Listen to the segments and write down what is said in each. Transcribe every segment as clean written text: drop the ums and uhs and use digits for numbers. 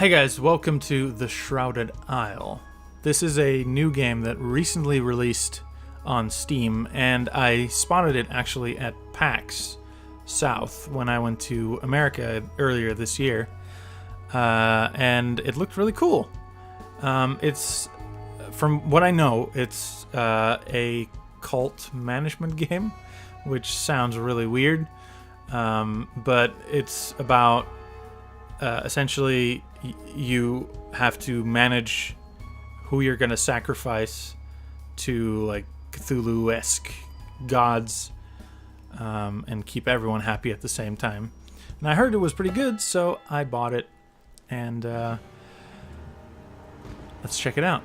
Hey guys, welcome to the Shrouded Isle. This is a new game that recently released on Steam, and I spotted it actually at PAX South when I went to America earlier this year, and it looked really cool. It's, from what I know, it's a cult management game, which sounds really weird, but it's about essentially you have to manage who you're going to sacrifice to like Cthulhu-esque gods, and keep everyone happy at the same time. And I heard it was pretty good, so I bought it, and let's check it out.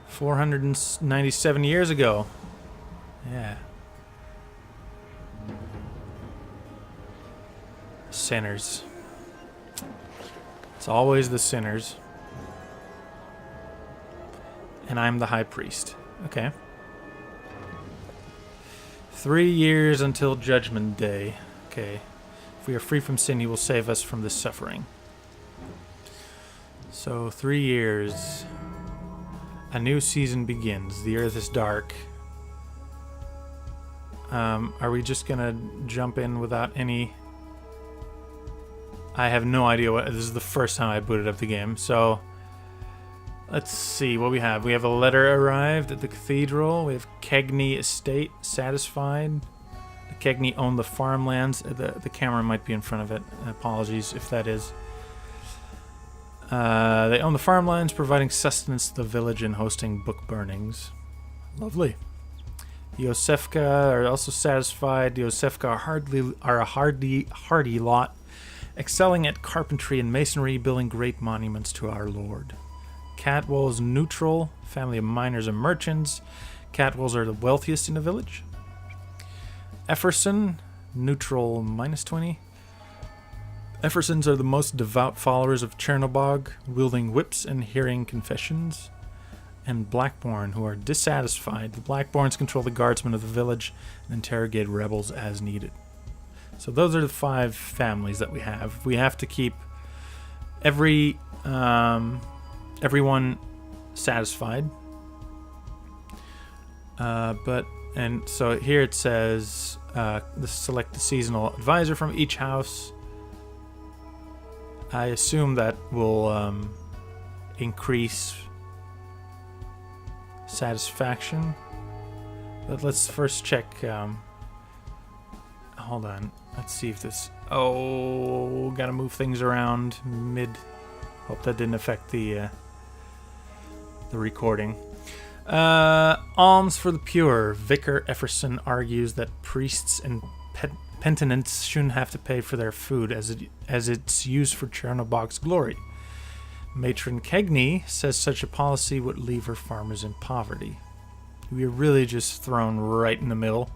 497 years ago. Yeah. Sinners. It's always the sinners. And I'm the high priest. Okay. 3 years until Judgment Day. Okay. If we are free from sin, he will save us from this suffering. So, 3 years. A new season begins. The earth is dark. Are we just gonna jump in without any... I have no idea what... This is the first time I booted up the game, so... Let's see what we have. We have a letter arrived at the cathedral. We have KEGNNI estate satisfied. The KEGNNI own the farmlands. The camera might be in front of it. Apologies if that is. They own the farmlands, providing sustenance to the village and hosting book burnings. Lovely. The Yosefka are also satisfied. The Yosefka are a hardy lot, excelling at carpentry and masonry, building great monuments to our Lord. Catwalls neutral, family of miners and merchants. Catwalls are the wealthiest in the village. Efferson, neutral -20. Effersons are the most devout followers of Chernobog, wielding whips and hearing confessions. And Blackbourne, who are dissatisfied. The Blackbournes control the guardsmen of the village and interrogate rebels as needed. So those are the 5 families that we have. We have to keep everyone satisfied. And so here it says select the seasonal advisor from each house. I assume that will increase satisfaction. But let's first check. Hold on. Let's see if this... Oh, gotta move things around mid... Hope that didn't affect the recording. Alms for the pure. Vicar Efferson argues that priests and penitents shouldn't have to pay for their food as it's used for Chernobog's glory. Matron KEGNNI says such a policy would leave her farmers in poverty. We are really just thrown right in the middle.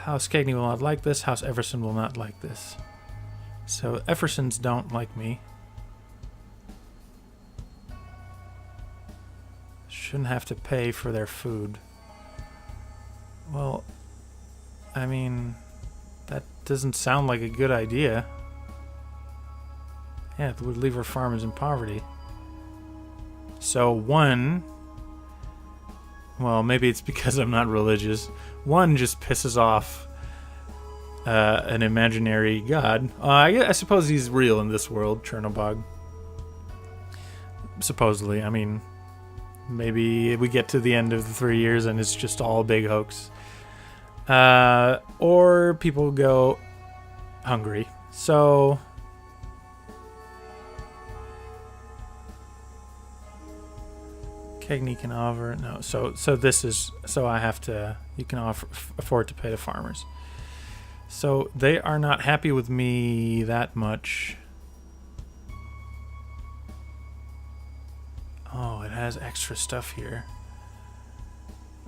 House KEGNNI will not like this. House Efferson will not like this. So Effersons don't like me. Shouldn't have to pay for their food. Well, I mean, that doesn't sound like a good idea. Yeah, it would leave our farmers in poverty. So one... Well, maybe it's because I'm not religious. One just pisses off an imaginary god. I suppose he's real in this world, Chernobog. Supposedly. I mean, maybe we get to the end of the 3 years and it's just all a big hoax. Or people go hungry. So... KEGNNI can offer... No, so this is... So I have to... You can afford to pay the farmers. So they are not happy with me that much. Oh, it has extra stuff here.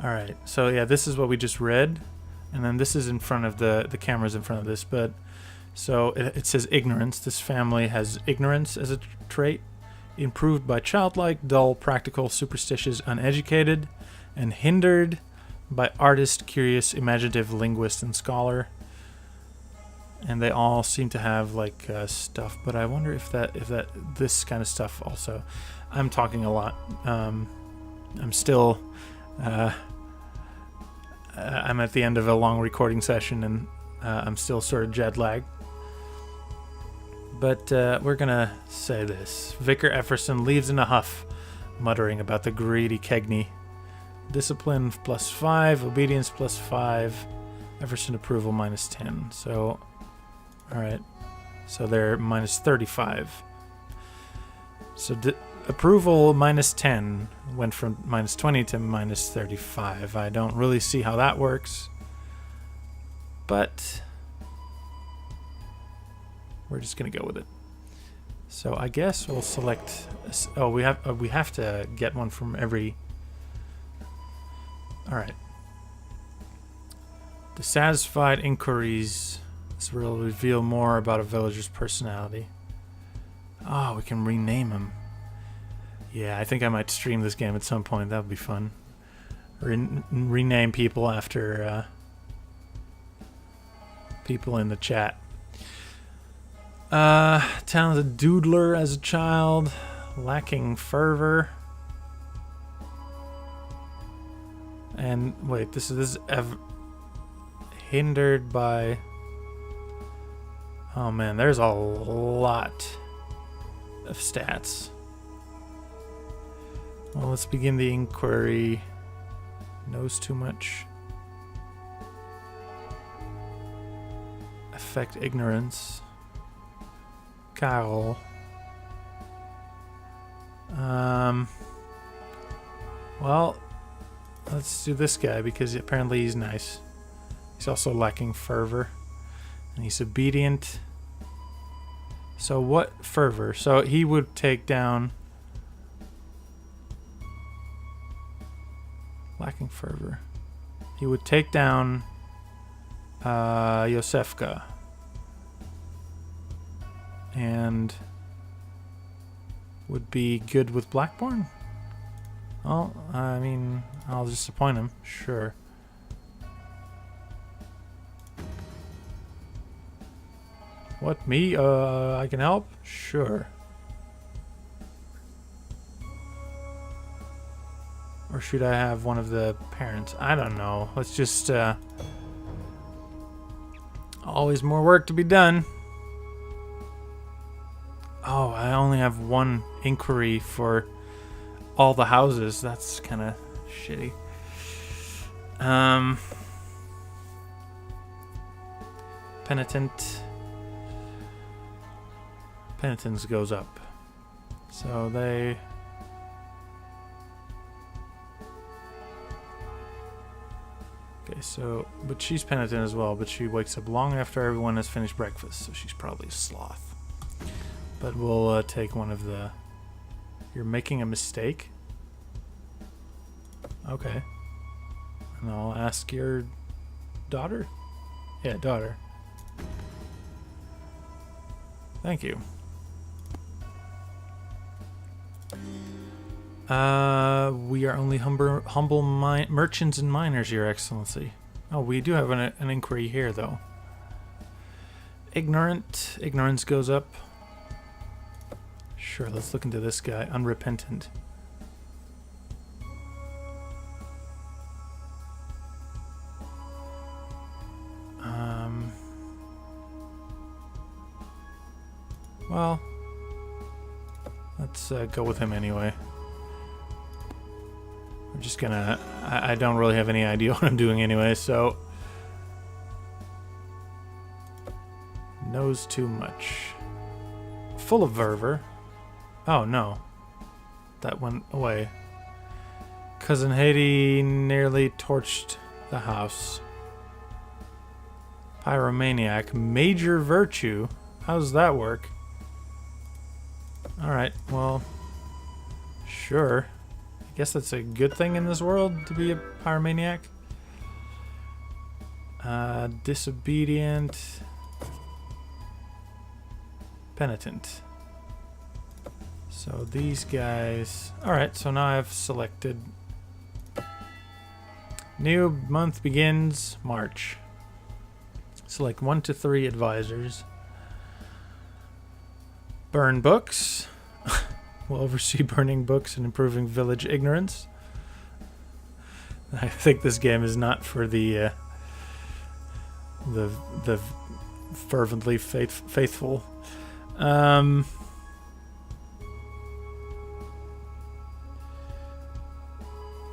Alright, so yeah, this is what we just read. And then this is in front of the camera's in front of this. But so it says ignorance. This family has ignorance as a trait. Improved by childlike, dull, practical, superstitious, uneducated, and hindered by artist, curious, imaginative, linguist, and scholar. and they all seem to have like stuff. But I wonder if this kind of stuff also. I'm talking a lot. I'm still. I'm at the end of a long recording session, and I'm still sort of jet lagged. But we're gonna say this. Vicar Efferson leaves in a huff, muttering about the greedy KEGNNI. Discipline +5, obedience +5, Efferson approval -10. So, alright. So they're -35. So approval -10 went from -20 to -35. I don't really see how that works. But we're just gonna go with it. So I guess we'll select. Oh, we have to get one from every. All right. Dissatisfied inquiries. This will reveal more about a villager's personality. Oh, we can rename him. Yeah, I think I might stream this game at some point. That would be fun. Rename people after people in the chat. Talented doodler as a child, lacking fervor. And wait, this is hindered by. Oh man, there's a lot of stats. Well, let's begin the inquiry. Knows too much. Affect ignorance. Carol. Well, let's do this guy because apparently he's nice. He's also lacking fervor. And he's obedient. So what fervor? So he would take down... Lacking fervor. He would take down Yosefka. And would be good with Blackborn? Well, I mean, I'll just appoint him. Sure. What, me? I can help? Sure. Or should I have one of the parents? I don't know. Let's just, always more work to be done. Oh, I only have one inquiry for all the houses. That's kind of shitty. Penitent. Penitence goes up. So they... Okay, so... But she's penitent as well, but she wakes up long after everyone has finished breakfast, so she's probably a sloth. But we'll take one of the... You're making a mistake? Okay. And I'll ask your daughter? Yeah, daughter. Thank you. We are only humble merchants and miners, Your Excellency. Oh, we do have an inquiry here, though. Ignorant. Ignorance goes up. Sure, let's look into this guy. Unrepentant. Well, let's go with him anyway. We're just gonna... I don't really have any idea what I'm doing anyway, so... Knows too much. Full of fervor. Oh, no. That went away. Cousin Haiti nearly torched the house. Pyromaniac. Major virtue. How does that work? Alright, well... Sure. I guess that's a good thing in this world, to be a pyromaniac. Disobedient. Penitent. So these guys... Alright, so now I've selected... New month begins March. Select 1 to 3 advisors. Burn books. Will oversee burning books and improving village ignorance. I think this game is not for the fervently faithful.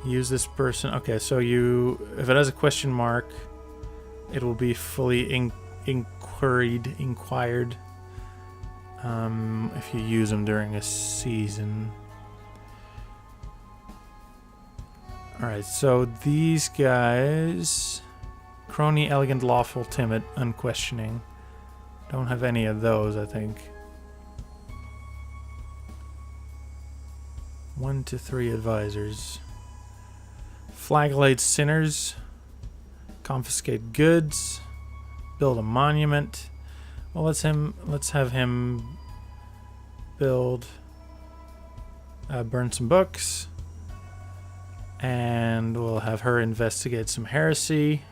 Use this person. Okay, so if it has a question mark, it will be fully inquired. If you use them during a season. Alright, so these guys... Crony, elegant, lawful, timid, unquestioning. Don't have any of those, I think. 1 to 3 advisors. Flagellate sinners. Confiscate goods. Build a monument. Well, let's have him build, burn some books, and we'll have her investigate some heresy.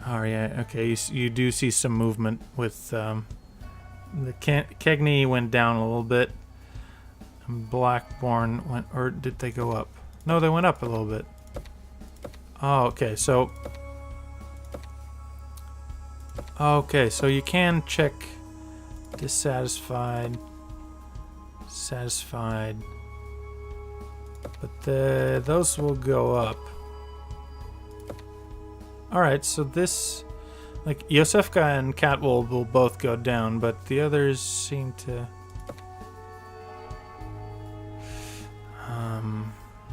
Oh yeah, okay. You do see some movement with the KEGNNI went down a little bit. And Blackborn went, or did they go up? No, they went up a little bit. Oh, okay. So. Okay, so you can check dissatisfied, satisfied, but those will go up. Alright, so this, like, Yosefka and Catwold will both go down, but the others seem to...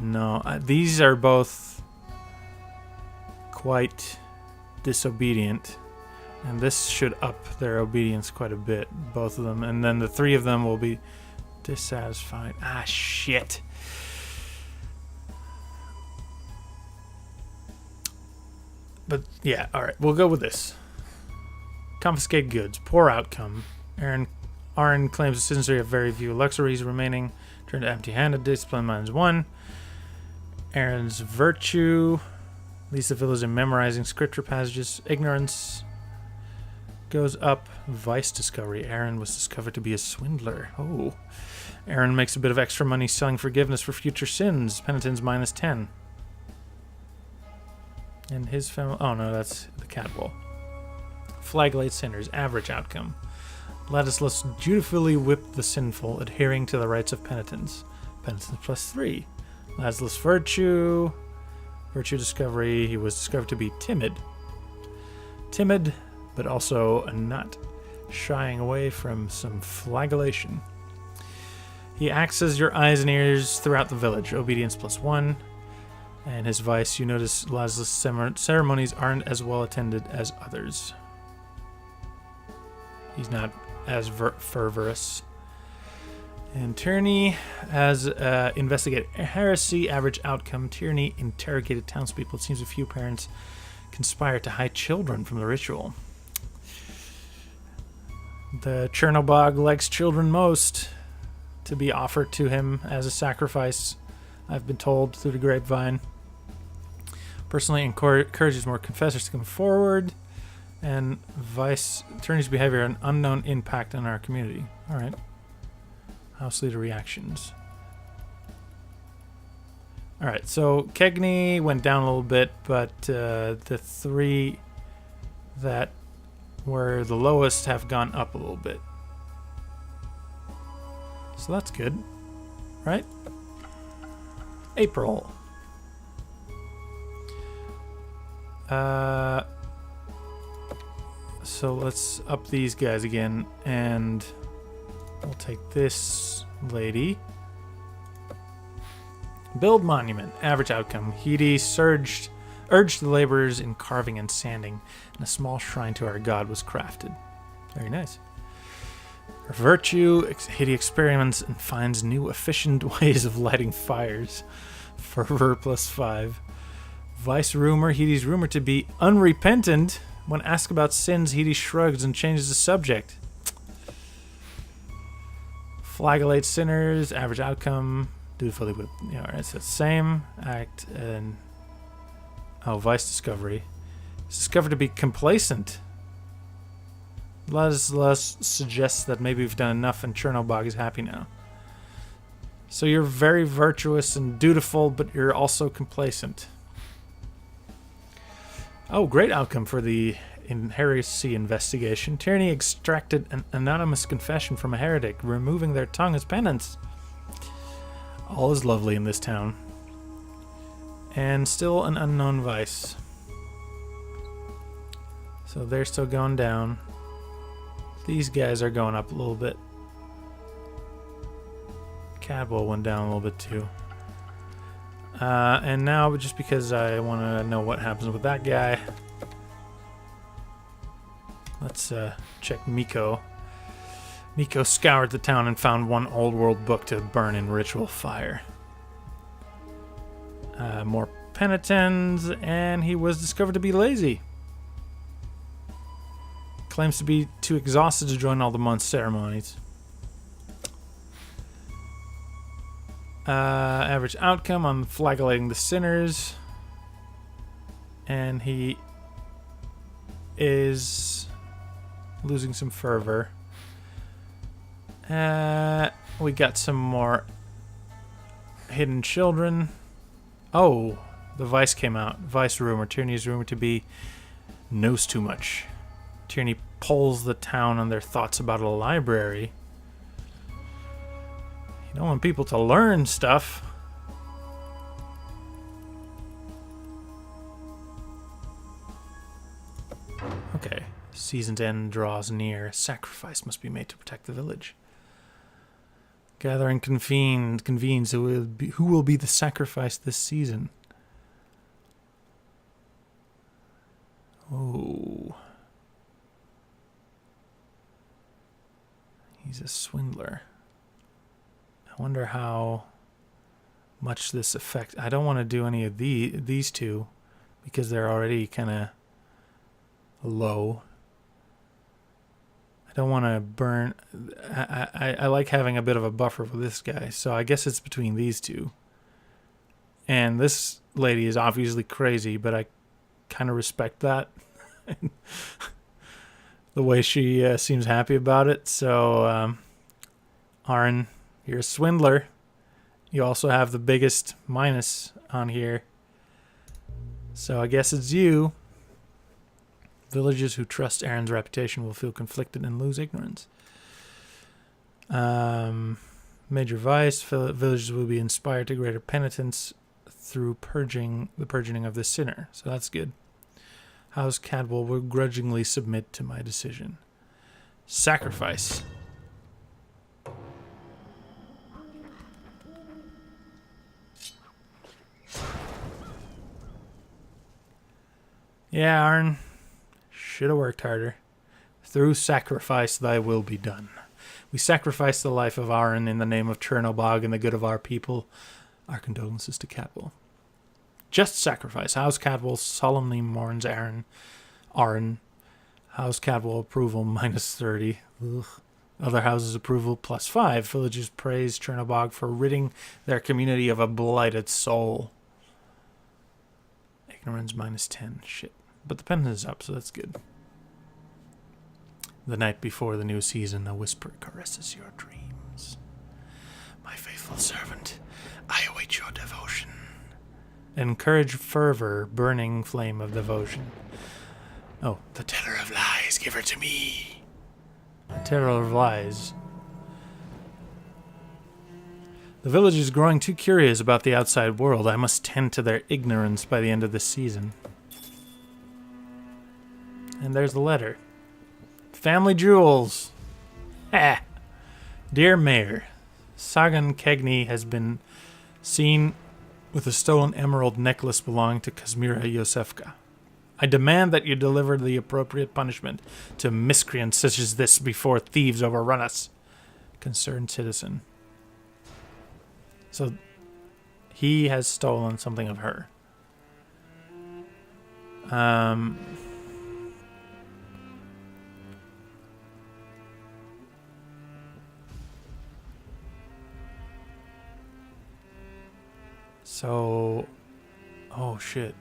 no, these are both quite disobedient. And this should up their obedience quite a bit, both of them. And then the 3 of them will be dissatisfied. Ah, shit. But, yeah, alright. We'll go with this. Confiscate goods. Poor outcome. Aaron claims the citizenry have very few luxuries remaining. Turned empty-handed. Discipline -1. Aaron's virtue. Leads the village in memorizing scripture passages. Ignorance goes up. Vice discovery. Aaron was discovered to be a swindler. Oh. Aaron makes a bit of extra money selling forgiveness for future sins. Penitence -10. And his family... Oh, no, that's the Catwall. Flagellate sinners. Average outcome. Ladislaus dutifully whipped the sinful, adhering to the rites of penitence. Penitence +3. Ladislaus virtue. Virtue discovery. He was discovered to be timid. Timid, but also not shying away from some flagellation. He acts as your eyes and ears throughout the village. Obedience +1. And his vice, you notice Ladislaus' ceremonies aren't as well attended as others. He's not as fervorous. And Tyranny has investigated heresy, average outcome. Tyranny interrogated townspeople. It seems a few parents conspire to hide children from the ritual. The Chernobog likes children most, to be offered to him as a sacrifice, I've been told through the grapevine. Personally encourages more confessors to come forward. And vice attorney's behavior an unknown impact on our community. Alright. House leader reactions. Alright, so KEGNNI went down a little bit, but the 3 that were the lowest have gone up a little bit. So that's good, right? April. So let's up these guys again, and we'll take this lady. Build monument. Average outcome. Hede urged the laborers in carving and sanding, and a small shrine to our god was crafted. Very nice. Her virtue. Hede experiments and finds new efficient ways of lighting fires. Fervor +5. Vice rumor. Hede's rumored to be unrepentant. When asked about sins, Hede shrugs and changes the subject. Flagellate sinners. Average outcome. Dutifully with, alright, so it's same act and vice discovery. It's discovered to be complacent. Les suggests that maybe we've done enough and Chernobog is happy now. So you're very virtuous and dutiful, but you're also complacent. Oh, great outcome for the heresy investigation. Tyranny extracted an anonymous confession from a heretic, removing their tongue as penance. All is lovely in this town. And still an unknown vice. So they're still going down. These guys are going up a little bit. Cadwell went down a little bit too. And now, just because I want to know what happens with that guy, let's check Miko. Miko scoured the town and found one old world book to burn in ritual fire. More penitents, and he was discovered to be lazy. Claims to be too exhausted to join all the month's ceremonies. Average outcome on flagellating the sinners. And he is losing some fervor. We got some more hidden children. Oh, the Vice came out. Vice rumor. Tyranny is rumored to be knows too much. Tyranny polls the town on their thoughts about a library. You don't want people to learn stuff. Okay. Season's end draws near. Sacrifice must be made to protect the village. Gathering convenes who will be the sacrifice this season. Oh. He's a swindler. I wonder how much this affects. I don't want to do any of these two because they're already kind of low. I don't want to burn. I like having a bit of a buffer with this guy, so I guess it's between these two. And this lady is obviously crazy, but I kind of respect that. The way she seems happy about it. So, Aaron, you're a swindler. You also have the biggest minus on here. So I guess it's you. Villagers who trust Aaron's reputation will feel conflicted and lose ignorance. Major vice. Villagers will be inspired to greater penitence through the purging of the sinner. So that's good. House Cadwell will grudgingly submit to my decision. Sacrifice. Yeah, Aaron. Should have worked harder. Through sacrifice thy will be done. We sacrifice the life of Aaron in the name of Chernobog and the good of our people. Our condolences to Cadwell. Just sacrifice. House Cadwell solemnly mourns Aaron. House Cadwell approval -30. Ugh. Other houses approval +5. Villagers praise Chernobog for ridding their community of a blighted soul. Ignorance -10. Shit. But the penance is up, so that's good. The night before the new season, a whisper caresses your dreams. My faithful servant, I await your devotion. Encourage fervor, burning flame of devotion. Oh, the teller of lies, give her to me. The teller of lies. The village is growing too curious about the outside world. I must tend to their ignorance by the end of this season. And there's the letter. Family jewels. Ha! Dear Mayor, Sagan KEGNNI has been seen with a stolen emerald necklace belonging to Kazmira Yosefka. I demand that you deliver the appropriate punishment to miscreants such as this before thieves overrun us. Concerned citizen. So he has stolen something of her. So, oh shit.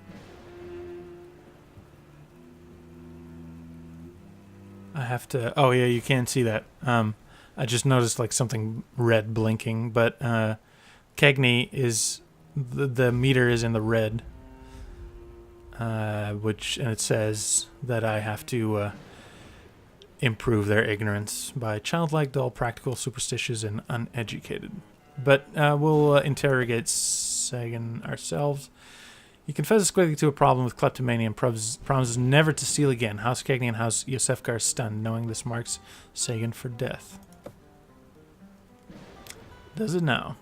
have to... Oh, yeah, you can see that. I just noticed like something red blinking, but KEGNNI is... The meter is in the red. And it says that I have to improve their ignorance by childlike, dull, practical, superstitious, and uneducated. But we'll interrogate Sagan ourselves. He confesses quickly to a problem with kleptomania and promises never to steal again. House KEGNNI and House Yosefka are stunned, knowing this marks Sagan for death. Does it now?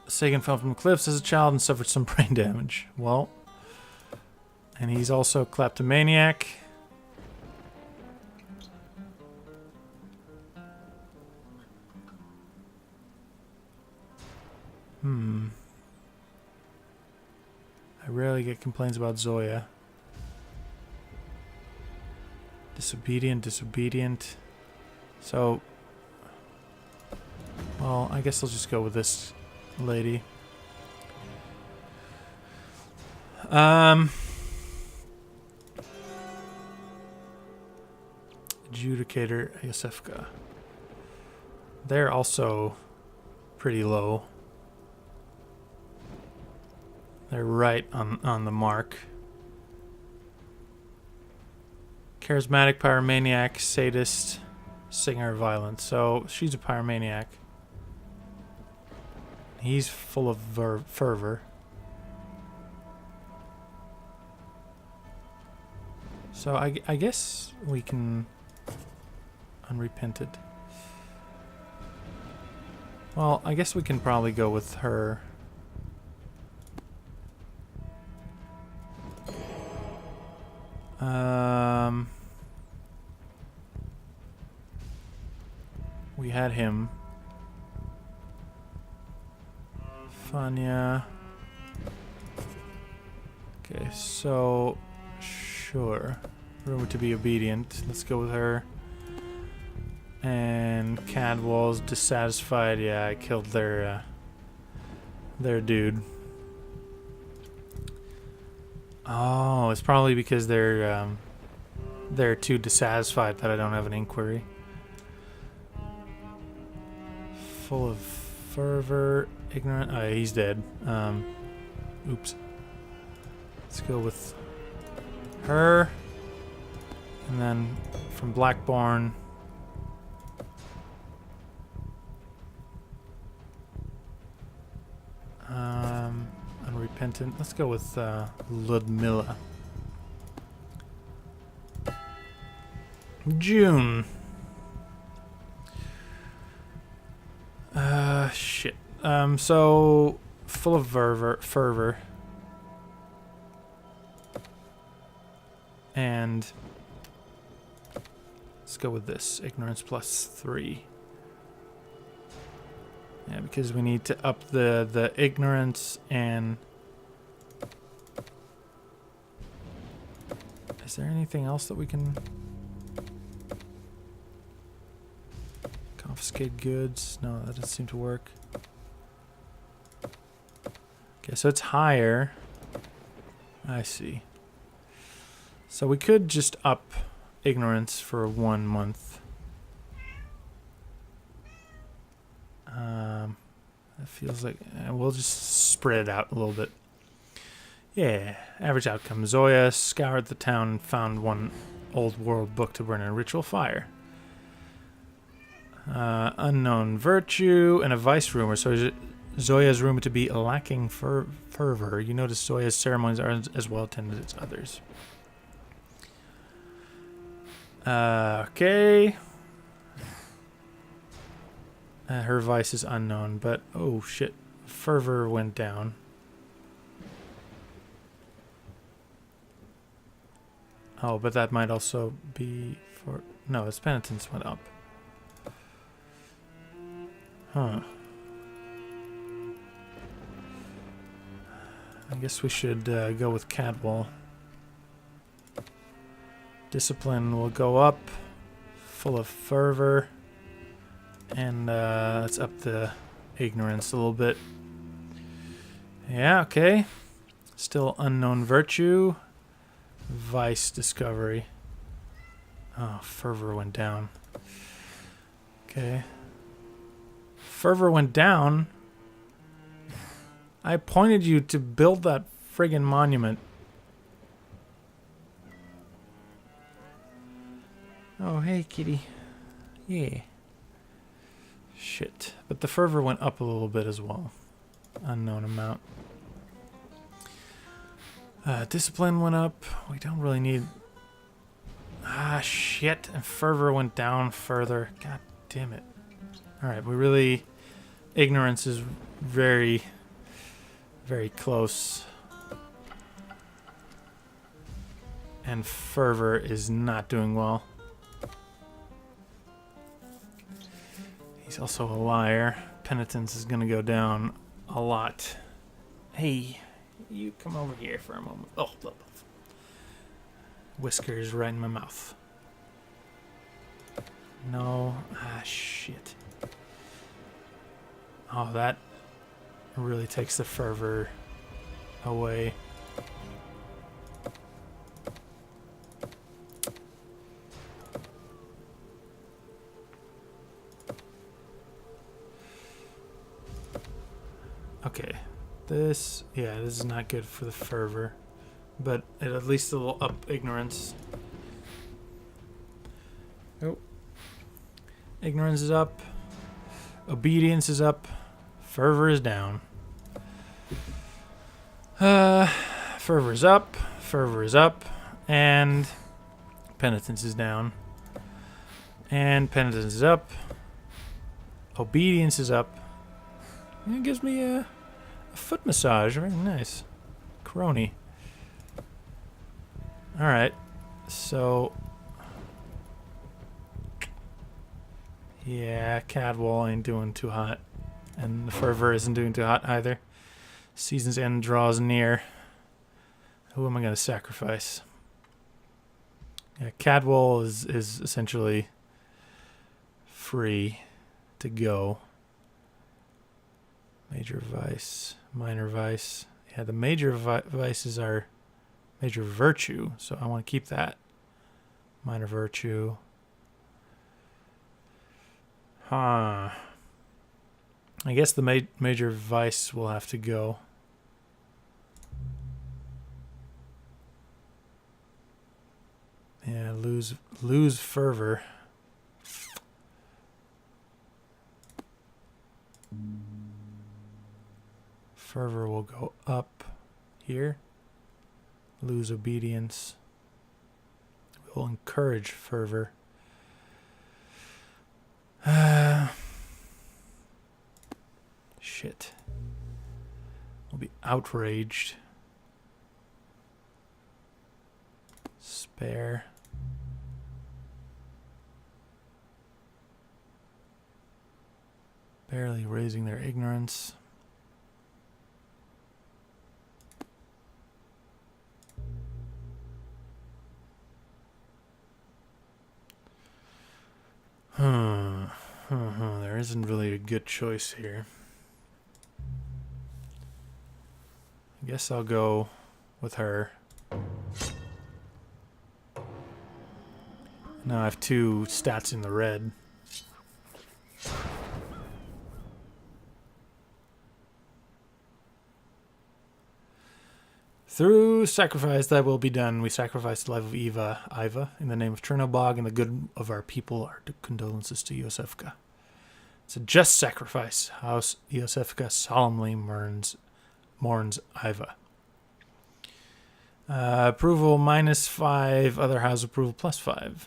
Sagan fell from cliffs as a child and suffered some brain damage. Well, and he's also a kleptomaniac. I rarely get complaints about Zoya. Disobedient. So, well, I guess I'll just go with this lady. Adjudicator Yosefka. They're also pretty low. They're right on the mark. Charismatic, pyromaniac, sadist, singer of violence. So she's a pyromaniac. He's full of fervor. So I guess we can... Unrepented. Well, I guess we can probably go with her. We had him. Fania. Okay, so sure. Rumored to be obedient. Let's go with her. And Cadwall's dissatisfied. Yeah, I killed their dude. Oh, it's probably because they're too dissatisfied that I don't have an inquiry. Full of fervor, ignorant. Oh, he's dead. Oops. Let's go with her. And then from Blackborn. Unrepentant. Let's go with Ludmilla. June. Shit. So full of fervor. And let's go with this. Ignorance +3. Yeah, because we need to up the ignorance and... Is there anything else that we can... Confiscate goods? No, that doesn't seem to work. Okay, so it's higher. I see. So we could just up ignorance for 1 month. It feels like we'll just spread it out a little bit. Yeah, average outcome. Zoya scoured the town and found one old world book to burn in a ritual fire. Unknown virtue and a vice rumor. So Zoya's rumored to be lacking fervor. You notice Zoya's ceremonies aren't as well attended as others. Okay. Her vice is unknown, but oh shit, fervor went down. Oh, but that might also be for... No, its penitence went up. Huh. I guess we should go with Cadwall. Discipline will go up. Full of fervor. And let's up the ignorance a little bit. Yeah, okay. Still unknown virtue. Vice discovery. Oh, fervor went down. Okay. Fervor went down. I appointed you to build that friggin' monument. Oh, hey, kitty. Yeah. Shit. But the fervor went up a little bit as well. Unknown amount. Discipline went up. We don't really need... Ah, shit. And fervor went down further. God damn it. Alright, we really... Ignorance is very, very close. And fervor is not doing well. He's also a liar. Penitence is going to go down a lot. Hey, you come over here for a moment. Oh, look. Whiskers right in my mouth. No. Ah, shit. Oh, that really takes the fervor away. Okay. This is not good for the fervor. But at least it'll up ignorance. Oh. Ignorance is up. Obedience is up. Fervor is down. Fervor is up. Fervor is up. And penitence is down. And penitence is up. Obedience is up. And it gives me a foot massage. Very nice. Crony. Alright. So... yeah, Cadwall ain't doing too hot. And the fervor isn't doing too hot either. Season's end draws near. Who am I going to sacrifice? Yeah, Cadwall is essentially free to go. Major vice, minor vice. Yeah, the major vice is our major virtue, so I want to keep that. Minor virtue. Huh. I guess the major vice will have to go. Yeah, lose fervor. Fervor will go up here. Lose obedience. We'll encourage fervor. Shit. We'll be outraged. Spare. Barely raising their ignorance. There isn't really a good choice here. I guess I'll go with her. Now I have 2 stats in the red. Through sacrifice that will be done, we sacrifice the life of Iva, in the name of Chernobog and the good of our people. Our condolences to Iosefka. It's a just sacrifice. House Iosefka solemnly mourns Iva. Approval -5, other house approval +5.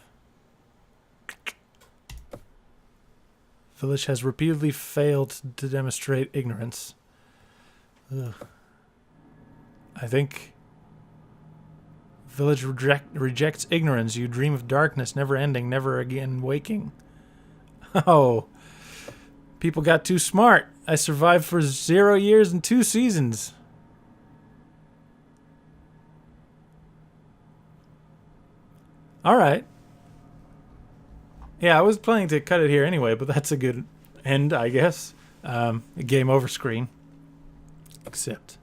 Village has repeatedly failed to demonstrate ignorance. Ugh. I think village rejects ignorance. You dream of darkness, never ending, never again waking. Oh, people got too smart. I survived for 0 years and 2 seasons. All right. Yeah, I was planning to cut it here anyway, but that's a good end, I guess. game over screen. Except,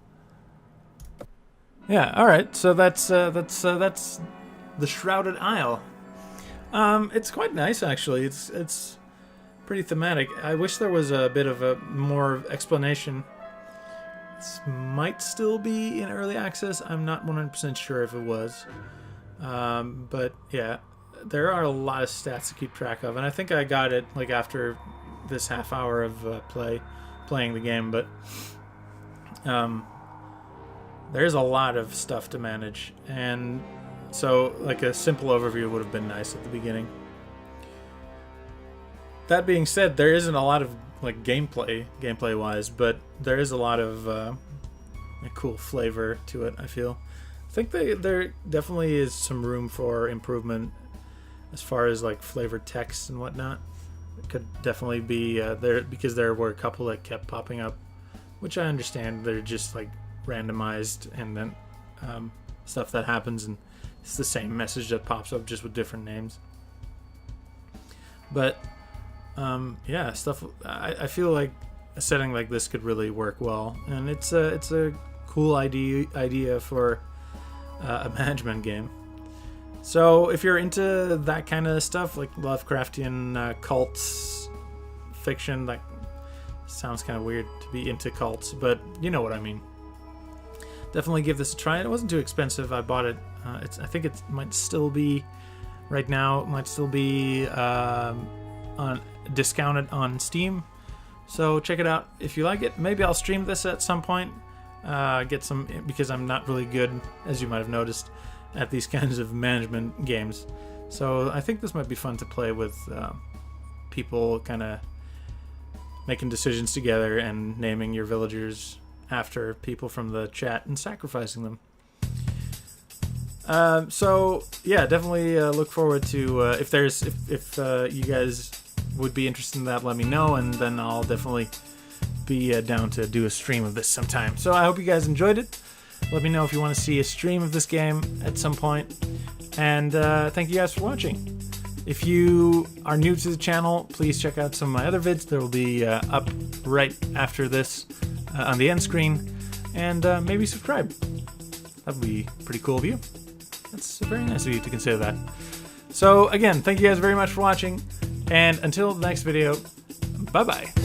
yeah. All right, so that's the Shrouded Isle. It's quite nice actually. It's pretty thematic. I wish there was a bit of a more explanation. This might still be in early access. I'm not 100% sure if it was. But yeah, there are a lot of stats to keep track of, and I think I got it like after this half hour of playing the game. But there's a lot of stuff to manage, and so like a simple overview would have been nice at the beginning. That being said, there isn't a lot of like gameplay wise, but there is a lot of a cool flavor to it. I think there definitely is some room for improvement as far as like flavored text and whatnot. It could definitely be there, because there were a couple that kept popping up, which I understand. They're just like randomized, and then stuff that happens, and it's the same message that pops up just with different names. But yeah, stuff. I feel like a setting like this could really work well, and it's a cool idea for a management game. So if you're into that kind of stuff, like Lovecraftian cults, fiction, that sounds kind of weird to be into cults, but you know what I mean. Definitely give this a try. It wasn't too expensive. I bought it. I think it might still be right now. It might still be on discounted on Steam. So check it out if you like it. Maybe I'll stream this at some point. Get some, because I'm not really good, as you might have noticed, at these kinds of management games. So I think this might be fun to play with people, kind of making decisions together and naming your villagers after people from the chat and sacrificing them. So yeah, definitely look forward to if you guys would be interested in that, let me know, and then I'll definitely be down to do a stream of this sometime. So I hope you guys enjoyed it. Let me know if you want to see a stream of this game at some point, and thank you guys for watching. If you are new to the channel, please check out some of my other vids. There will be up right after this on the end screen, and maybe subscribe. That would be pretty cool of you. That's very nice of you to consider that. So again, thank you guys very much for watching, and until the next video, bye-bye.